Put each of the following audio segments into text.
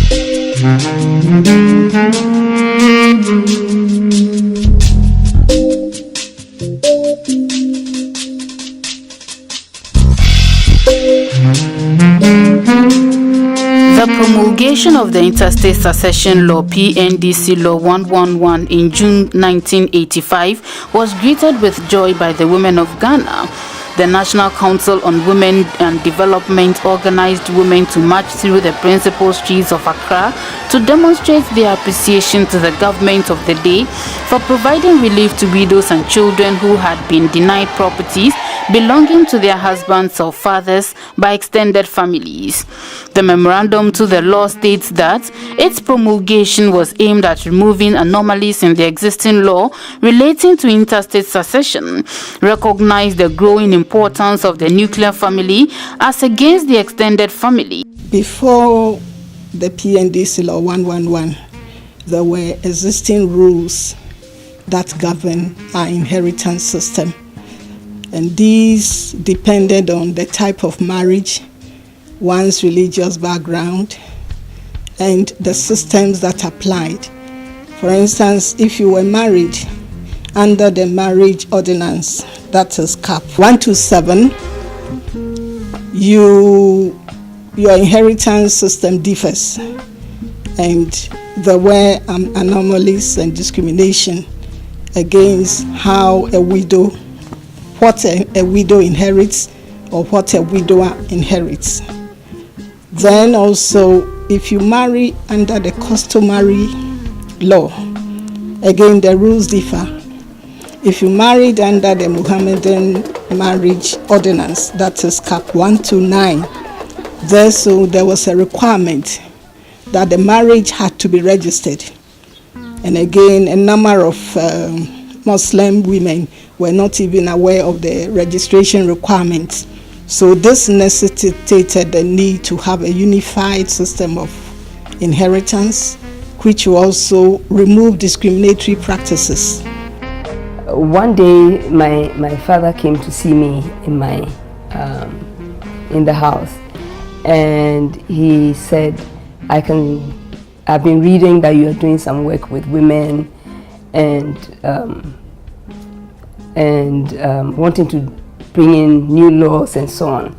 The promulgation of the Interstate Succession Law (PNDC Law 111) in June 1985 was greeted with joy by the women of Ghana. The National Council on Women and Development organized women to march through the principal streets of Accra to demonstrate their appreciation to the government of the day for providing relief to widows and children who had been denied properties belonging to their husbands or fathers by extended families. The memorandum to the law states that its promulgation was aimed at removing anomalies in the existing law relating to interstate succession, recognized the growing importance of the nuclear family as against the extended family. Before the PNDC Law 111, there were existing rules that govern our inheritance system. And these depended on the type of marriage, one's religious background, and the systems that applied. For instance, if you were married under the marriage ordinance, that is CAP 127, your inheritance system differs. And there were anomalies and discrimination against how what a widow inherits or what a widower inherits. Then also, if you marry under the customary law, again the rules differ. If you married under the Mohammedan marriage ordinance, that is CAP 129, there was a requirement that the marriage had to be registered. And again, a number of Muslim women were not even aware of the registration requirements. So this necessitated the need to have a unified system of inheritance, which will also remove discriminatory practices. One day, my father came to see me in the house, and he said, I've been reading that you are doing some work with women and wanting to bring in new laws and so on.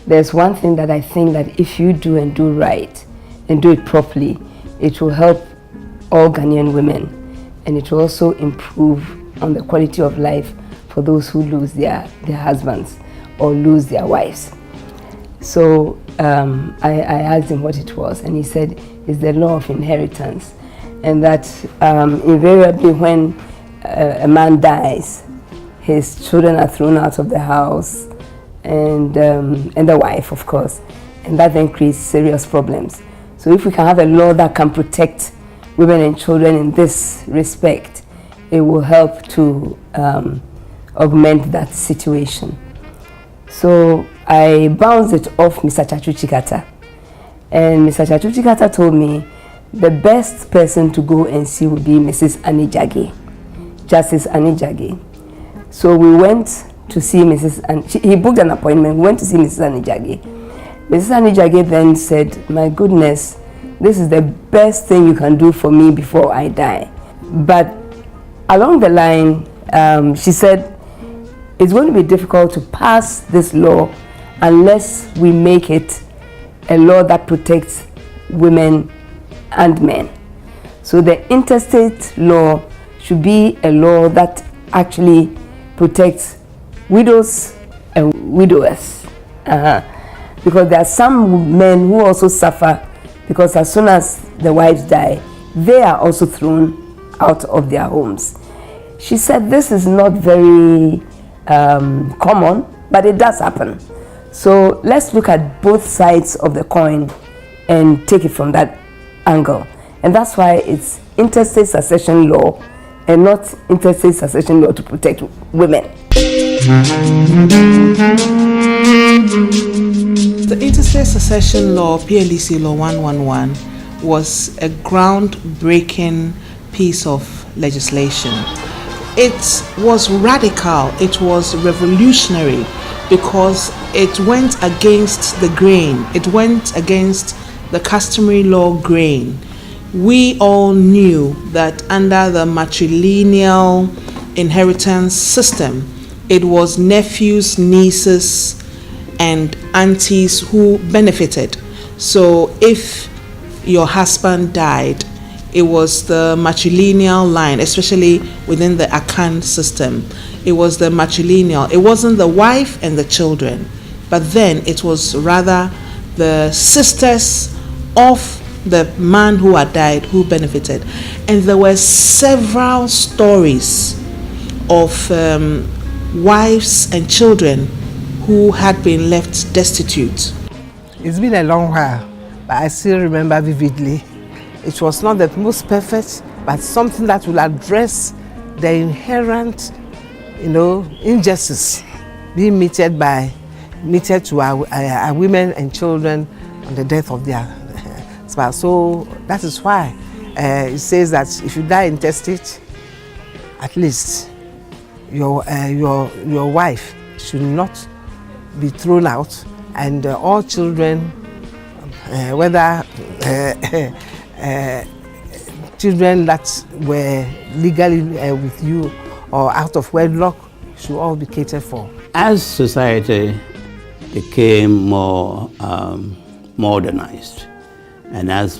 There's one thing that I think that if you do and do right and do it properly, it will help all Ghanaian women, and it will also improve on the quality of life for those who lose their husbands or lose their wives. So I asked him what it was, and he said it's the law of inheritance, and that invariably when a man dies, his children are thrown out of the house, and the wife, of course, and that then creates serious problems. So if we can have a law that can protect women and children in this respect, it will help to augment that situation. So I bounced it off Mr. Chachuchikata, and Mr. Chachuchikata told me the best person to go and see would be Mrs. Anijage, Justice Anijage. So we went to see he booked an appointment. We went to see Mrs. Anijage. Mrs. Anijage then said, my goodness, this is the best thing you can do for me before I die. But along the line, she said, it's going to be difficult to pass this law unless we make it a law that protects women and men. So the interstate law should be a law that actually protects widows and widowers. Because there are some men who also suffer, because as soon as the wives die, they are also thrown out of their homes. She said this is not very common, but it does happen. So let's look at both sides of the coin and take it from that angle. And that's why it's interstate succession law and not interstate succession law to protect women. The Interstate Succession Law, PNDC Law 111, was a groundbreaking piece of legislation. It was radical, it was revolutionary, because it went against the grain, it went against the customary law grain, we all knew that under the matrilineal inheritance system, it was nephews, nieces, and aunties who benefited. So if your husband died, it was the matrilineal line, especially within the Akan system. It was the matrilineal. It wasn't the wife and the children, but then it was rather the sisters of the man who had died who benefited. And there were several stories of wives and children who had been left destitute. It's been a long while, but I still remember vividly. It was not the most perfect, but something that will address the inherent, injustice being meted to our women and children on the death of their spouse. So that is why it says that if you die intestate, at least your wife should not be thrown out, and all children, whether children that were legally with you or out of wedlock, should all be catered for. As society became more modernized, and as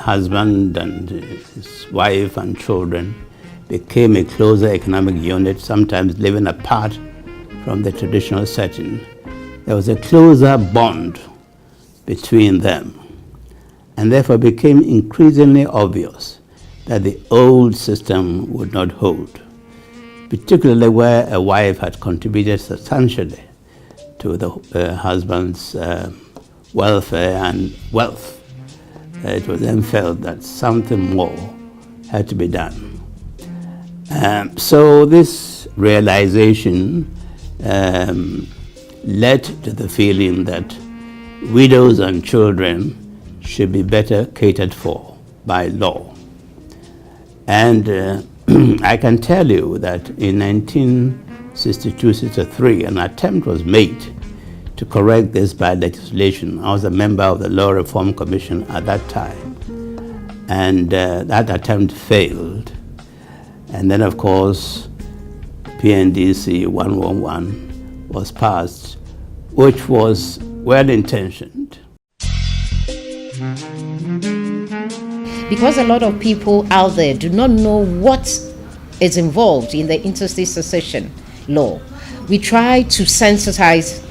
husband and his wife and children became a closer economic unit, sometimes living apart from the traditional setting, there was a closer bond between them, and therefore became increasingly obvious that the old system would not hold, particularly where a wife had contributed substantially to the husband's welfare and wealth. It was then felt that something more had to be done. So this realization led to the feeling that widows and children should be better catered for by law. And I can tell you that in 1962-63, an attempt was made to correct this by legislation. I was a member of the Law Reform Commission at that time, and that attempt failed. And then, of course, PNDC 111 was passed, which was well-intentioned. Because a lot of people out there do not know what is involved in the interstate succession law, we try to sensitize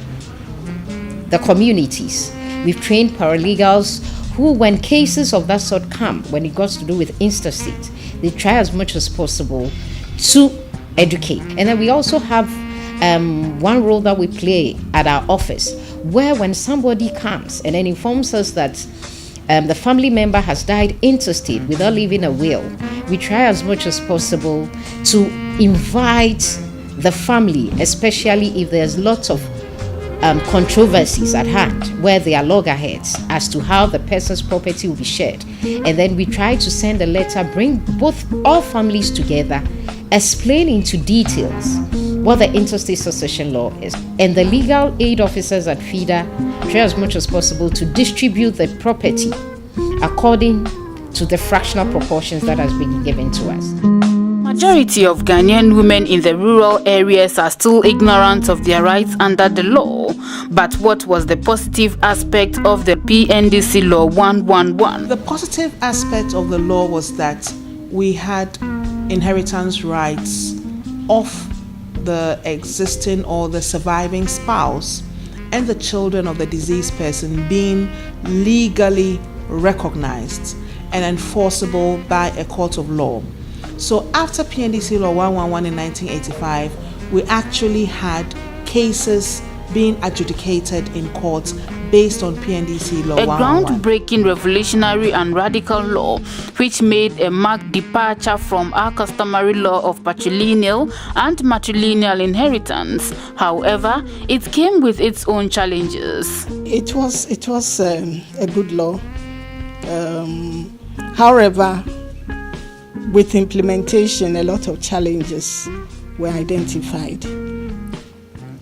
the communities. We've trained paralegals who, when cases of that sort come, when it got to do with interstate, they try as much as possible to educate. And then we also have one role that we play at our office, where when somebody comes and then informs us that the family member has died interstate without leaving a will, we try as much as possible to invite the family, especially if there's lots of controversies at hand, where there are loggerheads as to how the person's property will be shared. And then we try to send a letter, bring all families together, explain into details what the interstate succession law is. And the legal aid officers at FIDA try as much as possible to distribute the property according to the fractional proportions that has been given to us. Majority of Ghanaian women in the rural areas are still ignorant of their rights under the law. But what was the positive aspect of the PNDC Law 111? The positive aspect of the law was that we had inheritance rights of the existing or the surviving spouse and the children of the deceased person being legally recognized and enforceable by a court of law. So after PNDC Law 111 in 1985, we actually had cases being adjudicated in courts based on PNDC Law 111. A groundbreaking, revolutionary and radical law which made a marked departure from our customary law of patrilineal and matrilineal inheritance. However, it came with its own challenges. It was a good law. However, with implementation, a lot of challenges were identified.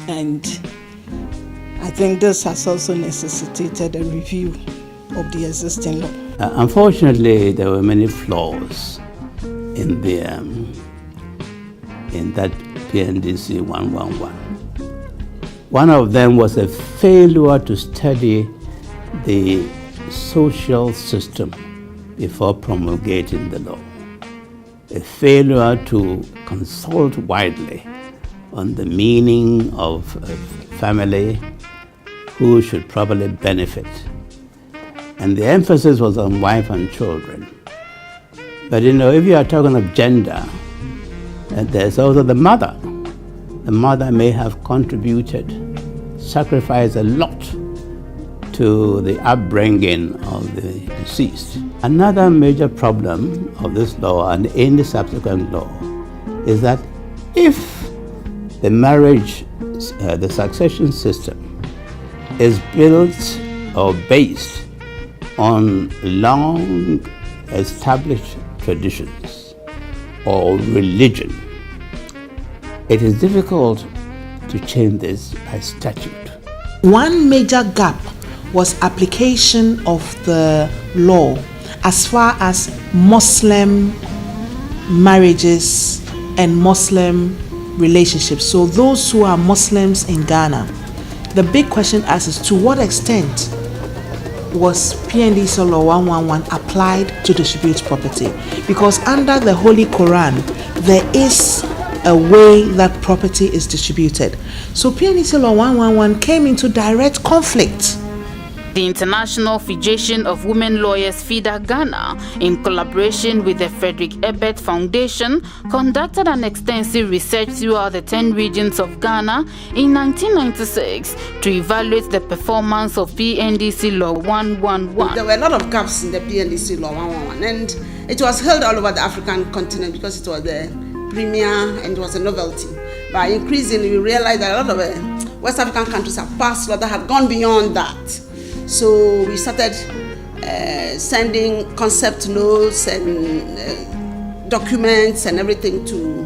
And I think this has also necessitated a review of the existing law? Unfortunately, there were many flaws in that PNDC 111. One of them was a failure to study the social system before promulgating the law, a failure to consult widely on the meaning of family, who should probably benefit. And the emphasis was on wife and children. But if you are talking of gender, there's also the mother. The mother may have contributed, sacrificed a lot to the upbringing of the deceased. Another major problem of this law and any subsequent law is that if the marriage, the succession system is built or based on long established traditions or religion, it is difficult to change this by statute. One major gap was application of the law as far as Muslim marriages and Muslim relationships. So those who are Muslims in Ghana, the big question is to what extent was PNDC Law 111 applied to distribute property? Because under the Holy Quran, there is a way that property is distributed. So PNDC Law 111 came into direct conflict. The International Federation of Women Lawyers FIDA Ghana, in collaboration with the Frederick Ebert Foundation, conducted an extensive research throughout the 10 regions of Ghana in 1996 to evaluate the performance of PNDC Law 111. There were a lot of gaps in the PNDC Law 111, and it was held all over the African continent because it was the premier and it was a novelty. But increasingly, we realized that a lot of West African countries have passed laws that had gone beyond that. So we started sending concept notes and documents and everything to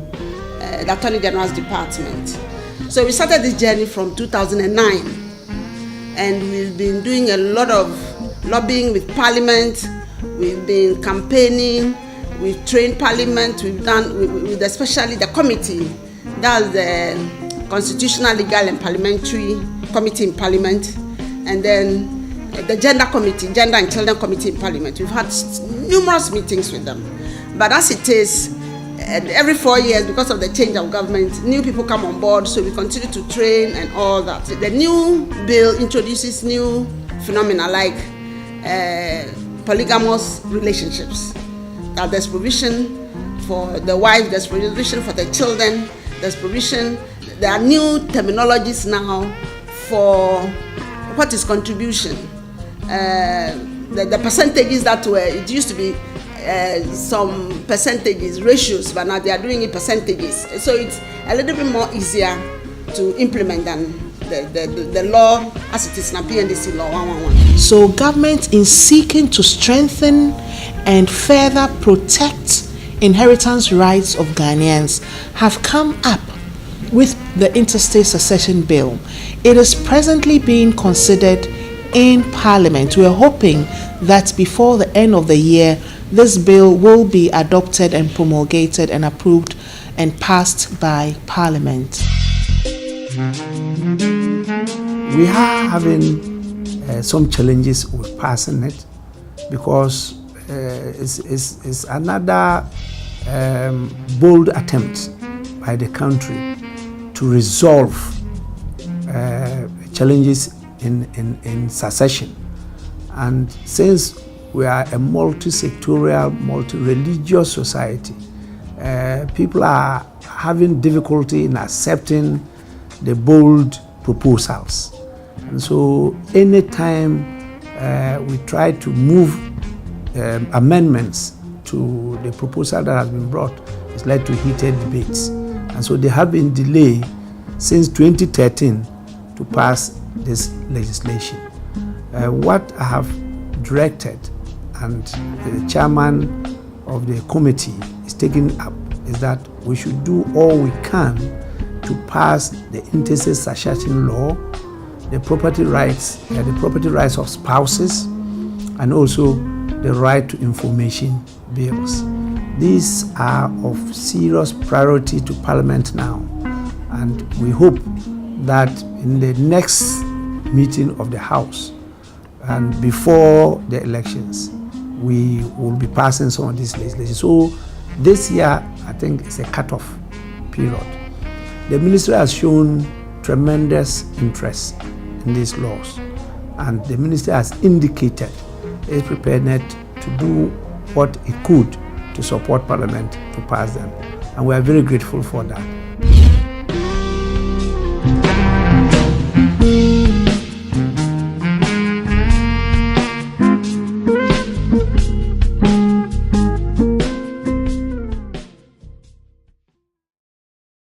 the Attorney General's department. So we started this journey from 2009, and we've been doing a lot of lobbying with Parliament. We've been campaigning. We've trained Parliament. We've done with especially the committee, that's the Constitutional, Legal and Parliamentary Committee in Parliament, and then the Gender and Children Committee in Parliament. We've had numerous meetings with them. But as it is, every 4 years, because of the change of government, new people come on board, so we continue to train and all that. The new bill introduces new phenomena like polygamous relationships. That there's provision for the wife, there's provision for the children, there's provision. There are new terminologies now for what is contribution. The percentages that were, it used to be some percentages, ratios, but now they are doing it percentages. So it's a little bit more easier to implement than the law as it is now, PNDC Law 111. So government, in seeking to strengthen and further protect inheritance rights of Ghanaians, have come up with the Interstate Succession Bill. It is presently being considered in Parliament. We are hoping that before the end of the year, this bill will be adopted and promulgated and approved and passed by Parliament. We are having some challenges with passing it because it's another bold attempt by the country to resolve challenges in succession. And since we are a multi-sectorial, multi-religious society, people are having difficulty in accepting the bold proposals. And so anytime we try to move amendments to the proposal that has been brought, it's led to heated debates. And so there have been delay since 2013 to pass this legislation. What I have directed, and the chairman of the committee is taking up, is that we should do all we can to pass the Interstate Succession Law, the property rights of spouses, and also the right to information bills. These are of serious priority to Parliament now, and we hope that in the next meeting of the House and before the elections, we will be passing some of these legislation. So this year, I think it's a cutoff period. The ministry has shown tremendous interest in these laws, and the ministry has indicated its preparedness to do what it could to support Parliament to pass them, and we are very grateful for that.